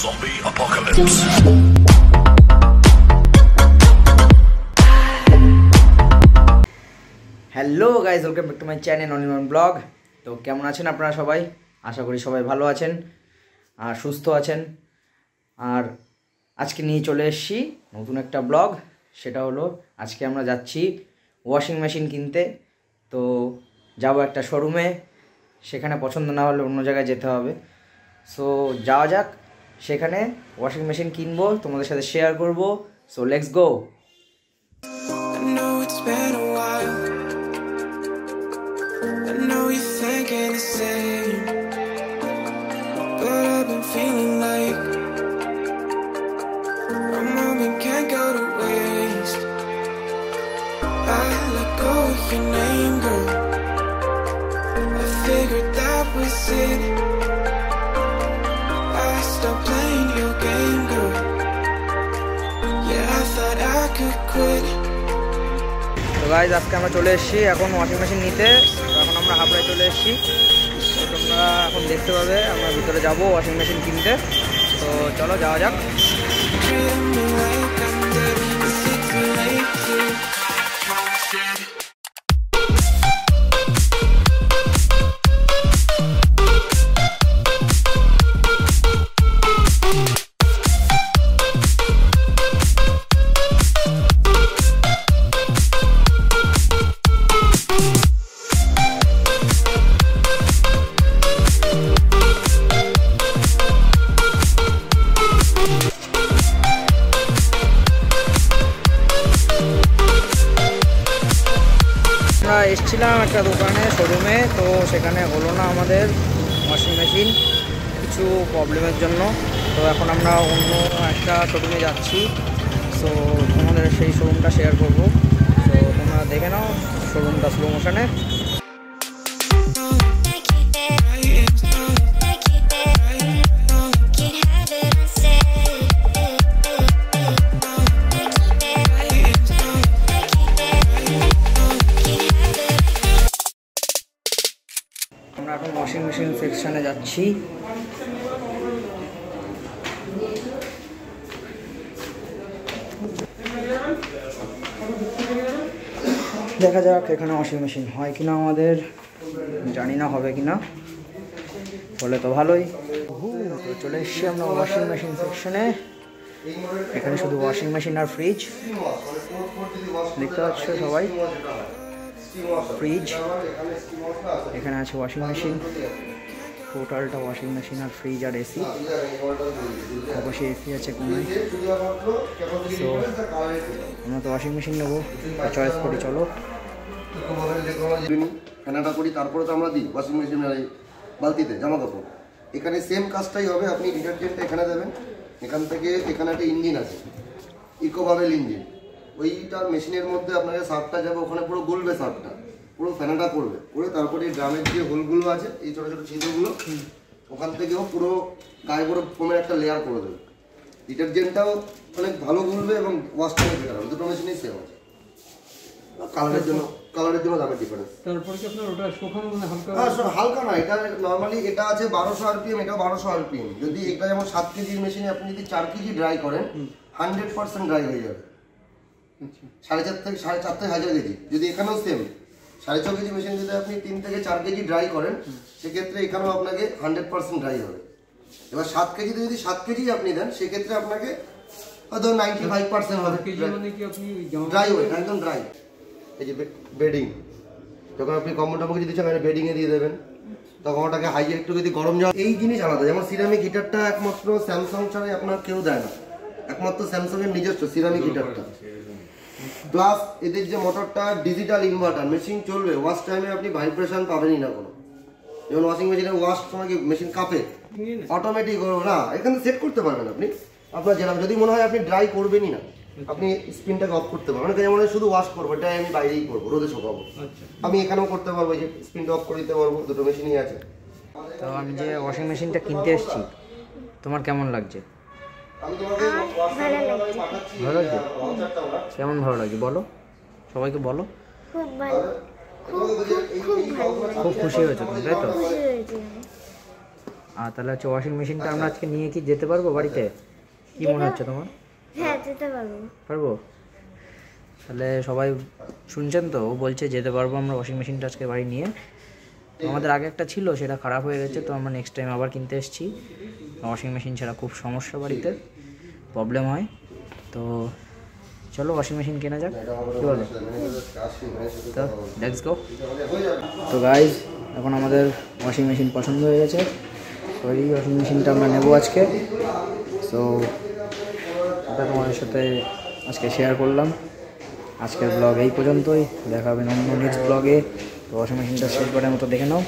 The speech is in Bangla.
Zombie apocalypse. Hello guys, welcome back to my channel Anirban blog. তো কেমন আছেন আপনারা সবাই? আশা করি সবাই ভালো আছেন আর সুস্থ আছেন। আর আজকে নিয়ে চলে এসেছি নতুন একটা ব্লগ। সেটা হলো আজকে আমরা যাচ্ছি ওয়াশিং মেশিন কিনতে। তো যাব একটা শোরুমে, সেখানে পছন্দ না হলে অন্য জায়গায় যেতে হবে। সো যাওয়া যাক, সেখানে ওয়াশিং মেশিন কিনবো, তোমাদের সাথে শেয়ার করব। So let's go. I know you're thinking the same, but I've been feeling like a moment can't go to waste. I let go of your name, girl. I figured that was it. I stopped playing your game, girl. Yeah, I thought I could quit. তো গাইজ, আজকে আমরা চলে এসেছি এখন ওয়াশিং মেশিন নিতে। তো এখন আমরা হাবড়ায় চলে এসেছি। তো তোমরা এখন দেখতে পাবে আমরা ভিতরে যাব ওয়াশিং মেশিন কিনতে। তো চলো যাওয়া যাক। আমরা এসেছিলাম একটা দোকানে, শোরুমে। তো সেখানে হলো না আমাদের ওয়াশিং মেশিন কিছু প্রবলেমের জন্য। তো এখন আমরা অন্য একটা শোরুমে যাচ্ছি। সো তোমাদের সেই শোরুমটা শেয়ার করবো। তো তোমরা দেখে নাও শোরুমটা স্লো মোশনে। আমরা এখন ওয়াশিং মেশিন সেকশনে যাচ্ছি। দেখা যাক এখানে ওয়াশিং মেশিন হয় কিনা, আমাদের জানি না হবে কিনা, বলে তো ভালোই। তো চলে এসেছি আমরা ওয়াশিং মেশিন সেকশনে। এখানে শুধু ওয়াশিং মেশিন আর ফ্রিজ দেখতে পাচ্ছ সবাই। ফ্রিজ, এখানে আছে ওয়াশিং মেশিন, টোটালটা ওয়াশিং মেশিন আর ফ্রিজ আর এসি। অবশ্যই এসি আছে কোনায়। তো আমরা তো ওয়াশিং মেশিন নেবো, চয়েস করি। চলো ফেনাটা করি, তারপরে তো আমরা দিই ওয়াশিং মেশিনের বালতিতে জামা কাপড়। এখানে সেম কাজটাই হবে। আপনি ডিটারজেন্টটা এখানে দেবেন, এখান থেকে এখানে একটা ইঞ্জিন আছে, ইকোভাবেল ইঞ্জিন। ওইটা মেশিনের মধ্যে আপনাকে সার্ফটা যাবে, ওখানে পুরো গলবে, সার্ফটা পুরো ফেনাটা করবে, করে তারপরে এই ড্রামের যে হোলগুলো আছে, এই ছোটো ছোটো ছিদ্রগুলো, ওখান থেকেও পুরো গায়ে পুরো ফোমের একটা লেয়ার করে দেবে। ডিটারজেন্টটাও অনেক ভালো গুলবে এবং ওয়াশটাও বেটার হবে। দুটো মেশিনেই সেম আছে। কালারের জন্য দামের ডিফারেন্স। তারপরে কি আপনার ওটা শুকানো মানে হালকা? হালকা না, এটা নর্মালি এটা আছে 1200 আরপিএম, এটাও 1200 আরপিএম। যদি এটা যেমন 7 কেজির মেশিনে আপনি যদি 4 কেজি ড্রাই করেন 100% ড্রাই হয়ে যাবে। 4.5 থেকে 4.5 কেজি। যদি এখানেও সেম 4.5 কেজি মেশিন যদি আপনি 3 থেকে 4 কেজি ড্রাই করেন, সেক্ষেত্রে এখানেও আপনাকে 100% ড্রাই হবে। এবার 7 কেজিতে যদি 7 কেজি আপনি দেন, সেক্ষেত্রে আপনাকে হয়তো 95% হবে ড্রাই হয়ে, একদম ড্রাই। এই যে বেডিং, যখন আপনি কম্বলটা যদি দিচ্ছেন বেডিংয়ে দিয়ে দেবেন, তখন ওটাকে হাইয়ে একটু যদি গরম জল, এই জিনিস আলাদা। যেমন সিরামিক হিটারটা একমাত্র স্যামসাং ছাড়াই আপনার কেউ দেয় না, একমাত্র স্যামসাং এর নিজস্ব সিরামিক হিটারটা। প্লাস এদের যে মোটরটা ডিজিটাল ইনভার্টার, মেশিন চলবে, ওয়াশ টাইমে আপনি ভাইব্রেশন পাবেনই না কোনো। যেমন ওয়াশিং মেশিনে ওয়াশ সময় কি মেশিন কাঁপে, অটোমেটিক না, এখানে সেট করতে পারবেন আপনি আপনার যেরকম। যদি মনে হয় আপনি ড্রাই করবেনই না, আপনি স্পিনটাকে অফ করতে পারবেন। অনেকে যেমন শুধু ওয়াশ করবো, এটাই আমি বাইরেই করবো, রোদে শুকাবো, আমি এখানেও করতে পারবো, যে স্পিনটা অফ করে দিতে পারবো। দুটো মেশিনই আছে। তো আমি যে ওয়াশিং মেশিনটা কিনতে এসেছি, তোমার কেমন লাগছে? ভালো লাগছে? কেমন ভালো লাগছে বলো, সবাইকে বলো। খুব ভালো, খুব খুব ভালো, খুব খুশি হয়েছে তুমি, তাই তো? খুশি হয়েছি। আর তাহলে হচ্ছে ওয়াশিং মেশিনটা আমরা আজকে নিয়ে কি যেতে পারবো বাড়িতে? কি মনে হচ্ছে তোমার? হ্যাঁ যেতে পারবো। পারবো? তাহলে সবাই শুনছেন তো, ও বলছে যেতে পারবো আমরা ওয়াশিং মেশিনটা আজকে বাড়ি নিয়ে। তো আমাদের আগে একটা ছিল, সেটা খারাপ হয়ে গেছে, তো আমরা নেক্সট টাইম আবার কিনতে এসেছি। ওয়াশিং মেশিন ছাড়া খুব সমস্যা, বাড়িতে প্রবলেম হয়। তো চলো ওয়াশিং মেশিন কেনা যাক, কী বলো? তো লেটস গো। তো গাইজ এখন আমাদের ওয়াশিং মেশিন পছন্দ হয়ে গেছে, তো এই ওয়াশিং মেশিনটা আমরা নেবো আজকে। সো এটা তোমাদের সাথে আজকে শেয়ার করলাম। আজকের ব্লগ এই পর্যন্তই, দেখা হবে অন্য নেক্সট ব্লগে। তো ওয়াশিং মেশিনটা শেষবারের মতো দেখে নাও।